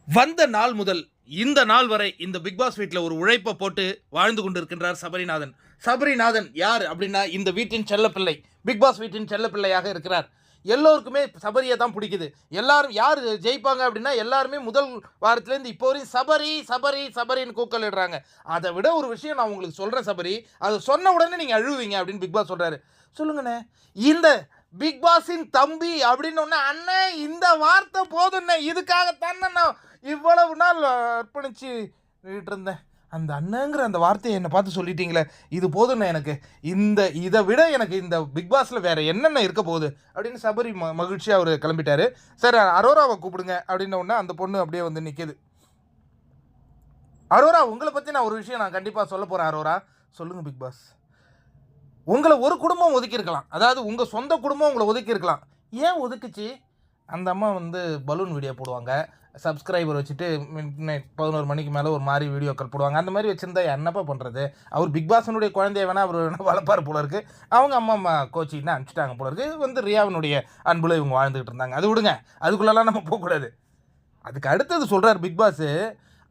வந்த நாள் முதல் இந்த நாள் வரை இந்த பிக் பாஸ் வீட்டில் ஒரு உழைப்பை போட்டு வாழ்ந்து கொண்டிருக்கின்றார் சபரிநாதன். சபரிநாதன் யார் அப்படின்னா இந்த வீட்டின் செல்லப்பிள்ளை, பிக் பாஸ் வீட்டின் செல்லப்பிள்ளையாக இருக்கிறார். எல்லோருக்குமே சபரியை தான் பிடிக்குது. எல்லாரும் யார் ஜெயிப்பாங்க அப்படின்னா எல்லாருமே முதல் வாரத்துலேருந்து இப்போ வரையும் சபரி சபரி சபரின்னு கூக்கலிடுறாங்க. அதை விட ஒரு விஷயம் நான் உங்களுக்கு சொல்கிறேன் சபரி, அதை சொன்ன உடனே நீங்கள் அழுவீங்க அப்படின்னு பிக் பாஸ் சொல்கிறாரு. சொல்லுங்கண்ணே, இந்த பிக் பாஸின் தம்பி அப்படின்னு ஒன்று அண்ணன் இந்த வார்த்தை போதுண்ணே, இதுக்காகத்தானே நான் இவ்வளவு நாள் அர்ப்பணிச்சு இருந்தேன். அந்த அண்ணங்கிற அந்த வார்த்தையை என்னை பார்த்து சொல்லிட்டீங்களே, இது போதுண்ணே எனக்கு. இதை விட எனக்கு இந்த பிக் பாஸில் வேறு என்னென்ன இருக்க போகுது அப்படின்னு சபரி மகிழ்ச்சியாக அவர் கிளம்பிட்டாரு. சார் அரோராவை கூப்பிடுங்க அப்படின்ன உடனே அந்த பொண்ணு அப்படியே வந்து நிற்கிது. அரோரா, உங்களை பற்றி நான் ஒரு விஷயம் நான் கண்டிப்பாக சொல்ல போகிறேன். அரோரா சொல்லுங்கள். பிக் பாஸ் உங்களை ஒரு குடும்பம் ஒதுக்கியிருக்கலாம், அதாவது உங்கள் சொந்த குடும்பம் உங்களை ஒதுக்கியிருக்கலாம். ஏன் ஒதுக்குச்சு? அந்த அம்மா வந்து பலூன் வீடியோ போடுவாங்க, சப்ஸ்கிரைபர் வச்சுட்டு மிட் 11 மணிக்கு மேலே ஒரு மாதிரி வீடியோக்கள் போடுவாங்க. அந்த மாதிரி வச்சுருந்தா என்னப்பா பண்ணுறது? அவர் பிக் பாஸனுடைய குழந்தைய வேணால் அவர் வேணால் வளர்ப்பார் போல இருக்குது. அவங்க அம்மா கோச்சின்னு அனுப்பிச்சிட்டாங்க போல இருக்குது. வந்து ரியாவினுடைய அன்புல இவங்க வாழ்ந்துக்கிட்டு இருந்தாங்க. அது விடுங்க, அதுக்குள்ளெல்லாம் நம்ம போகக்கூடாது. அதுக்கு அடுத்தது சொல்கிறார் பிக் பாஸு,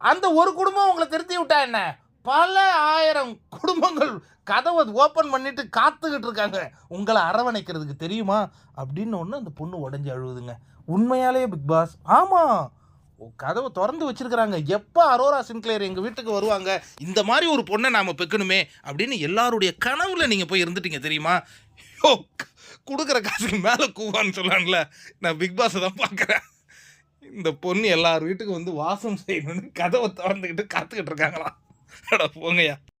அந்த ஒரு குடும்பம் உங்களை திருத்தி விட்டா என்ன, பல ஆயிரம் குடும்பங்கள் கதவை ஓப்பன் பண்ணிட்டு காத்துக்கிட்டு இருக்காங்க உங்களை அரவணைக்கிறதுக்கு, தெரியுமா அப்படின்னு ஒன்று அந்த பொண்ணு உடஞ்சி அழுவுதுங்க. உண்மையாலேயே பிக் பாஸ், ஆமாம், கதவை திறந்து வச்சிருக்கிறாங்க. எப்போ அரோரா சின்க்ளேர் எங்கள் வீட்டுக்கு வருவாங்க, இந்த மாதிரி ஒரு பொண்ணை நாம் பெக்கணுமே அப்படின்னு எல்லாருடைய கனவுல நீங்கள் போய் இருந்துட்டீங்க தெரியுமா? யோ, கொடுக்குற காசுக்கு மேலே கூவான்னு சொல்லான்ல, நான் பிக் பாஸை தான் பார்க்குறேன். இந்த பொண்ணு எல்லார் வீட்டுக்கு வந்து வாசம் செய்யணும்னு கதவை திறந்துக்கிட்டு காத்துக்கிட்டு இருக்காங்களாம். அட போங்கய்யா.